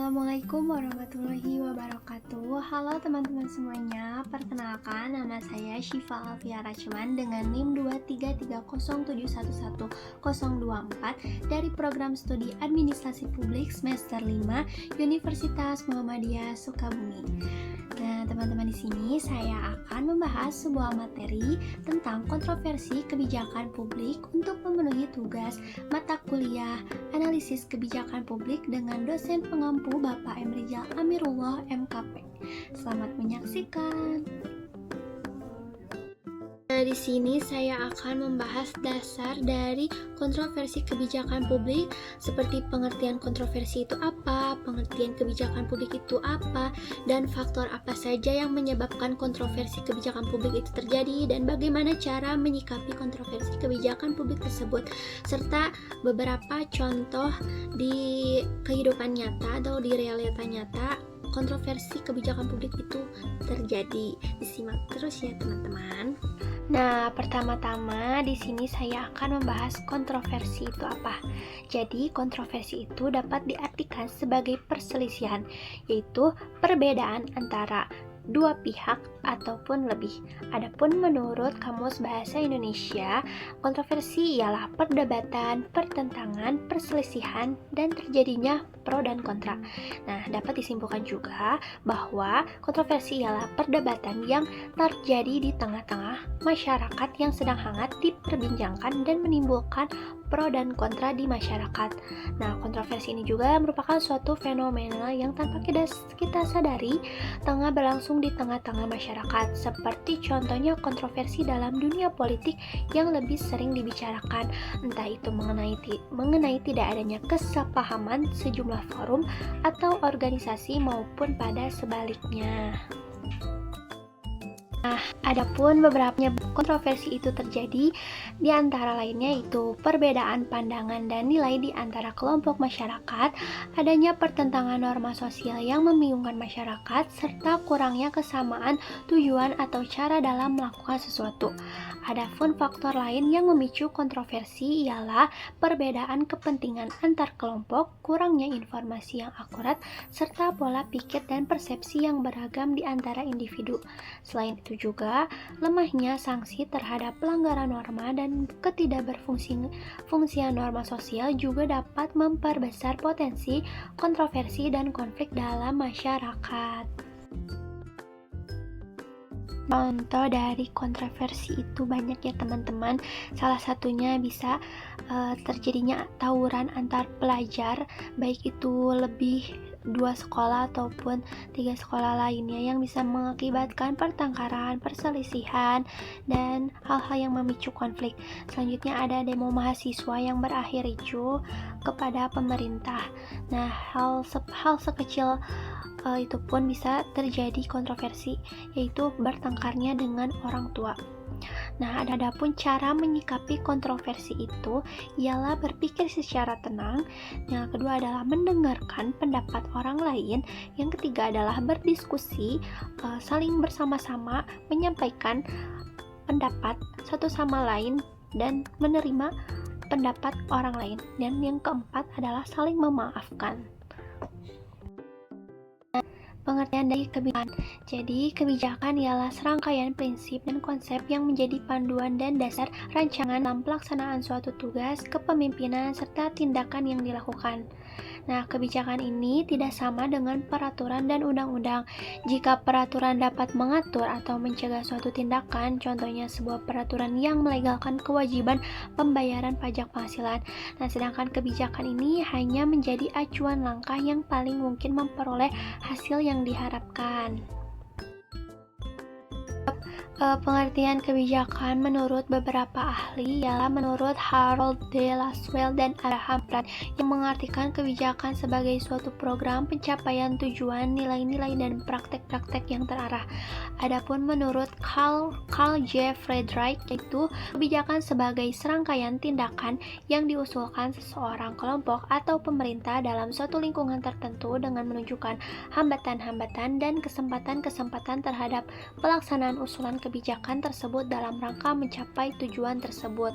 Assalamualaikum warahmatullahi wabarakatuh. Halo teman-teman semuanya, perkenalkan nama saya Syifa Alfia Rachman dengan NIM 23307111024 dari program studi Administrasi Publik semester 5 Universitas Muhammadiyah Sukabumi. Nah, teman-teman, di sini saya akan membahas sebuah materi tentang kontroversi kebijakan publik untuk memenuhi tugas mata kuliah Analisis Kebijakan Publik dengan dosen pengampu Bapak M. Rizal Amirullah MKP. Selamat menyaksikan. Nah, di sini saya akan membahas dasar dari kontroversi kebijakan publik, seperti pengertian kontroversi itu apa, pengertian kebijakan publik itu apa, dan faktor apa saja yang menyebabkan kontroversi kebijakan publik itu terjadi, dan bagaimana cara menyikapi kontroversi kebijakan publik tersebut, serta beberapa contoh di kehidupan nyata atau di realita nyata kontroversi kebijakan publik itu terjadi. Disimak terus ya teman-teman. Nah, pertama-tama di sini saya akan membahas kontroversi itu apa. Jadi, kontroversi itu dapat diartikan sebagai perselisihan, yaitu perbedaan antara dua pihak ataupun lebih. Adapun menurut Kamus Bahasa Indonesia, kontroversi ialah perdebatan, pertentangan, perselisihan, dan terjadinya pro dan kontra. Nah, dapat disimpulkan juga bahwa kontroversi ialah perdebatan yang terjadi di tengah-tengah masyarakat yang sedang hangat diperbincangkan dan menimbulkan pro dan kontra di masyarakat. Nah, kontroversi ini juga merupakan suatu fenomena yang tanpa kita sadari tengah berlangsung di tengah-tengah masyarakat, seperti contohnya kontroversi dalam dunia politik yang lebih sering dibicarakan, entah itu mengenai tidak adanya kesepahaman sejumlah forum atau organisasi maupun pada sebaliknya. Nah, adapun beberapa kontroversi itu terjadi di antara lainnya itu perbedaan pandangan dan nilai di antara kelompok masyarakat, adanya pertentangan norma sosial yang membingungkan masyarakat, serta kurangnya kesamaan tujuan atau cara dalam melakukan sesuatu. Adapun faktor lain yang memicu kontroversi ialah perbedaan kepentingan antar kelompok, kurangnya informasi yang akurat, serta pola pikir dan persepsi yang beragam di antara individu. Selain itu juga, lemahnya sanksi terhadap pelanggaran norma dan ketidakberfungsian norma sosial juga dapat memperbesar potensi kontroversi dan konflik dalam masyarakat. Contoh dari kontroversi itu banyak ya teman-teman. Salah satunya bisa terjadinya tawuran antar pelajar, baik itu lebih 2 sekolah ataupun 3 sekolah lainnya, yang bisa mengakibatkan pertengkaran, perselisihan, dan hal-hal yang memicu konflik. Selanjutnya ada demo mahasiswa yang berakhir ricuh kepada pemerintah. Nah, hal sekecil itu pun bisa terjadi kontroversi, yaitu bertengkarnya dengan orang tua. Nah, adapun cara menyikapi kontroversi itu ialah berpikir secara tenang. Yang kedua adalah mendengarkan pendapat orang lain. Yang ketiga adalah berdiskusi, saling bersama-sama menyampaikan pendapat satu sama lain dan menerima pendapat orang lain. Dan yang keempat adalah saling memaafkan. Pengertian dari kebijakan. Jadi, kebijakan ialah serangkaian prinsip dan konsep yang menjadi panduan dan dasar rancangan dalam pelaksanaan suatu tugas, kepemimpinan, serta tindakan yang dilakukan. Nah, kebijakan ini tidak sama dengan peraturan dan undang-undang. Jika peraturan dapat mengatur atau mencegah suatu tindakan, contohnya sebuah peraturan yang melegalkan kewajiban pembayaran pajak penghasilan. Nah, sedangkan kebijakan ini hanya menjadi acuan langkah yang paling mungkin memperoleh hasil yang diharapkan. Pengertian kebijakan menurut beberapa ahli ialah menurut Harold D. Laswell dan Abraham Pratt, yang mengartikan kebijakan sebagai suatu program pencapaian tujuan, nilai-nilai, dan praktek-praktek yang terarah. Adapun menurut Carl J. Friedrich, yaitu kebijakan sebagai serangkaian tindakan yang diusulkan seseorang, kelompok, atau pemerintah dalam suatu lingkungan tertentu dengan menunjukkan hambatan-hambatan dan kesempatan-kesempatan terhadap pelaksanaan usulan kebijakan tersebut dalam rangka mencapai tujuan tersebut.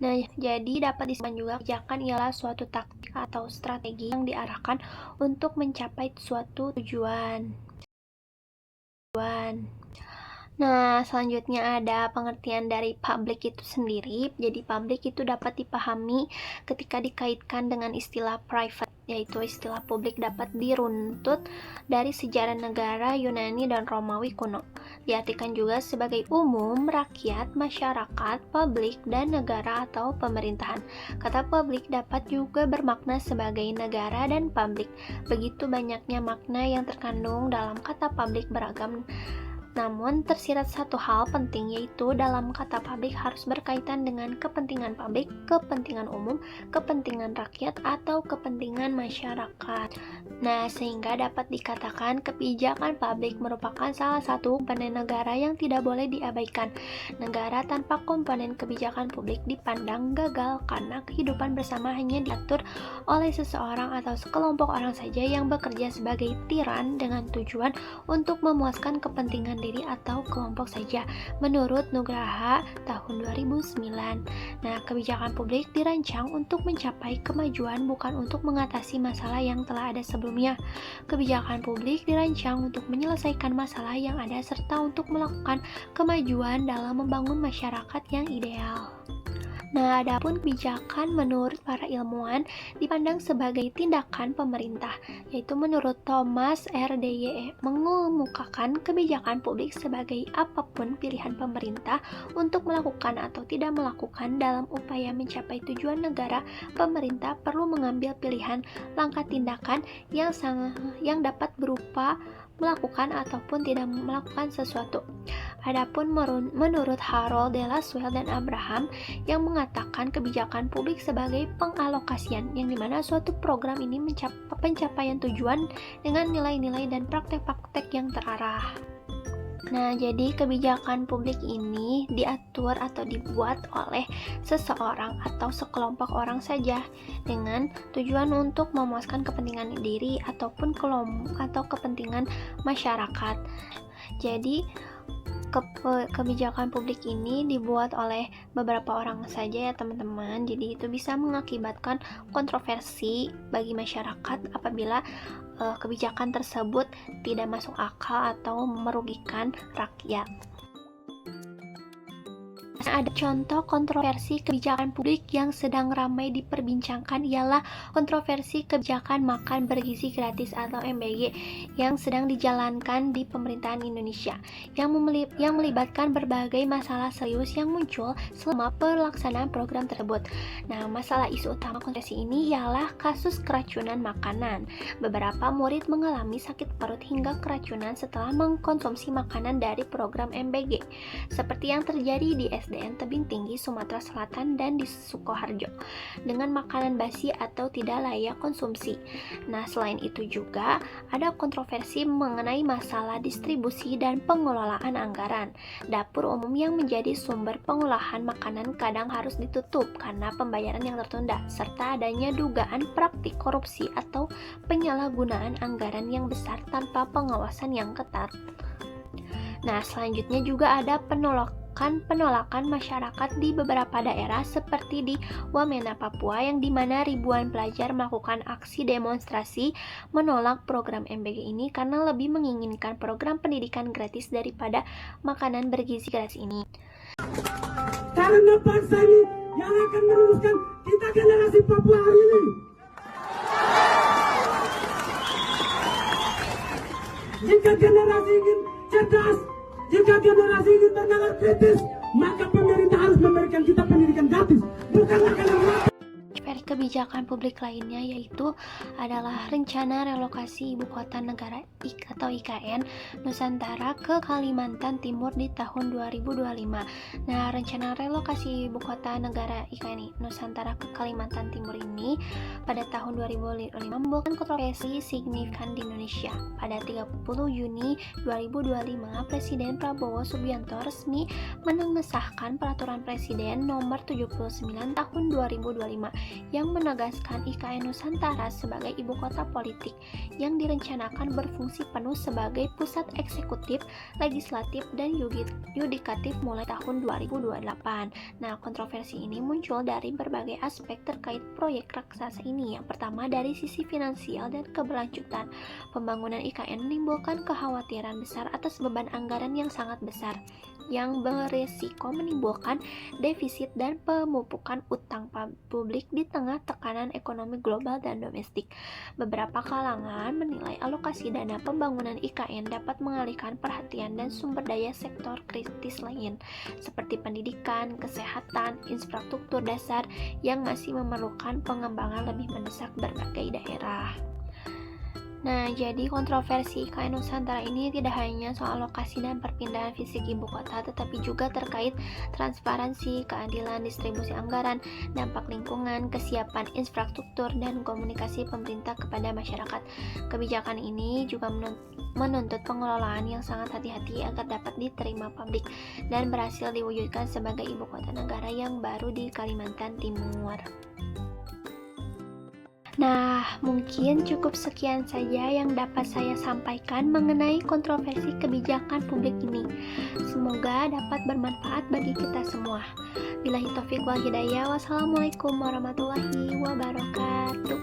Nah, jadi dapat disebutkan juga kebijakan ialah suatu taktik atau strategi yang diarahkan untuk mencapai suatu tujuan. Nah, selanjutnya ada pengertian dari public itu sendiri. Jadi, public itu dapat dipahami ketika dikaitkan dengan istilah private, yaitu istilah publik dapat diruntut dari sejarah negara Yunani dan Romawi kuno. Diartikan juga sebagai umum, rakyat, masyarakat, publik, dan negara atau pemerintahan. Kata publik dapat juga bermakna sebagai negara dan publik. Begitu banyaknya makna yang terkandung dalam kata publik beragam. Namun, tersirat satu hal penting, yaitu dalam kata publik harus berkaitan dengan kepentingan publik, kepentingan umum, kepentingan rakyat, atau kepentingan masyarakat. Nah, sehingga dapat dikatakan kebijakan publik merupakan salah satu komponen negara yang tidak boleh diabaikan. Negara tanpa komponen kebijakan publik dipandang gagal karena kehidupan bersama hanya diatur oleh seseorang atau sekelompok orang saja yang bekerja sebagai tiran dengan tujuan untuk memuaskan kepentingan diri atau kelompok saja, menurut Nugraha tahun 2009. Nah, kebijakan publik dirancang untuk mencapai kemajuan, bukan untuk mengatasi masalah yang telah ada sebelumnya. Kebijakan publik dirancang untuk menyelesaikan masalah yang ada serta untuk melakukan kemajuan dalam membangun masyarakat yang ideal. Nah, adapun kebijakan menurut para ilmuwan dipandang sebagai tindakan pemerintah, yaitu menurut Thomas R. Dye mengemukakan kebijakan publik sebagai apapun pilihan pemerintah untuk melakukan atau tidak melakukan dalam upaya mencapai tujuan negara. Pemerintah perlu mengambil pilihan langkah tindakan yang dapat berupa melakukan ataupun tidak melakukan sesuatu. Adapun menurut Harold de Lasswell dan Abraham yang mengatakan kebijakan publik sebagai pengalokasian, yang dimana suatu program ini mencapai pencapaian tujuan dengan nilai-nilai dan praktek-praktek yang terarah. Nah, jadi kebijakan publik ini diatur atau dibuat oleh seseorang atau sekelompok orang saja dengan tujuan untuk memuaskan kepentingan diri ataupun kepentingan masyarakat. Jadi, kebijakan publik ini dibuat oleh beberapa orang saja ya teman-teman. Jadi itu bisa mengakibatkan kontroversi bagi masyarakat apabila kebijakan tersebut tidak masuk akal atau merugikan rakyat. Ada contoh kontroversi kebijakan publik yang sedang ramai diperbincangkan ialah kontroversi kebijakan makan bergizi gratis atau MBG yang sedang dijalankan di pemerintahan Indonesia yang melibatkan berbagai masalah serius yang muncul selama pelaksanaan program tersebut. Nah, masalah isu utama kontroversi ini ialah kasus keracunan makanan. Beberapa murid mengalami sakit perut hingga keracunan setelah mengkonsumsi makanan dari program MBG, seperti yang terjadi di SDN Tebing Tinggi, Sumatera Selatan dan di Sukoharjo dengan makanan basi atau tidak layak konsumsi. Nah, selain itu juga ada kontroversi mengenai masalah distribusi dan pengelolaan anggaran. Dapur umum yang menjadi sumber pengolahan makanan kadang harus ditutup karena pembayaran yang tertunda, serta adanya dugaan praktik korupsi atau penyalahgunaan anggaran yang besar tanpa pengawasan yang ketat. Nah, selanjutnya juga ada penolakan masyarakat di beberapa daerah seperti di Wamena, Papua, yang dimana ribuan pelajar melakukan aksi demonstrasi menolak program MBG ini karena lebih menginginkan program pendidikan gratis daripada makanan bergizi gratis ini. Karena bangsa ini yang akan meneruskan kita generasi Papua hari ini. Jika generasi ingin cerdas, jika generasi ingin bernalar kritis, maka pemerintah harus memberikan kita pendidikan gratis, bukan makanan gratis. Kebijakan publik lainnya yaitu adalah rencana relokasi ibu kota negara atau IKN Nusantara ke Kalimantan Timur di tahun 2025. Nah, rencana relokasi ibu kota negara IKN Nusantara ke Kalimantan Timur ini pada tahun 2005 menimbulkan kontroversi signifikan di Indonesia. Pada 30 Juni 2025, Presiden Prabowo Subianto resmi mengesahkan Peraturan Presiden Nomor 79 Tahun 2025 yang menegaskan IKN Nusantara sebagai ibu kota politik yang direncanakan berfungsi penuh sebagai pusat eksekutif, legislatif, dan yudikatif mulai tahun 2028. Nah, kontroversi ini muncul dari berbagai aspek terkait proyek raksasa ini. Yang pertama, dari sisi finansial dan keberlanjutan. Pembangunan IKN menimbulkan kekhawatiran besar atas beban anggaran yang sangat besar, yang beresiko menimbulkan defisit dan pemupukan utang publik di tengah tekanan ekonomi global dan domestik. Beberapa kalangan menilai alokasi dana pembangunan IKN dapat mengalihkan perhatian dan sumber daya sektor kritis lain, seperti pendidikan, kesehatan, infrastruktur dasar yang masih memerlukan pengembangan lebih mendesak berbagai daerah. Nah, jadi kontroversi IKN Nusantara ini tidak hanya soal lokasi dan perpindahan fisik ibu kota, tetapi juga terkait transparansi, keadilan distribusi anggaran, dampak lingkungan, kesiapan infrastruktur, dan komunikasi pemerintah kepada masyarakat. Kebijakan ini juga menuntut pengelolaan yang sangat hati-hati agar dapat diterima publik dan berhasil diwujudkan sebagai ibu kota negara yang baru di Kalimantan Timur. Nah, mungkin cukup sekian saja yang dapat saya sampaikan mengenai kontroversi kebijakan publik ini. Semoga dapat bermanfaat bagi kita semua. Billahi taufiq wal hidayah. Wassalamualaikum warahmatullahi wabarakatuh.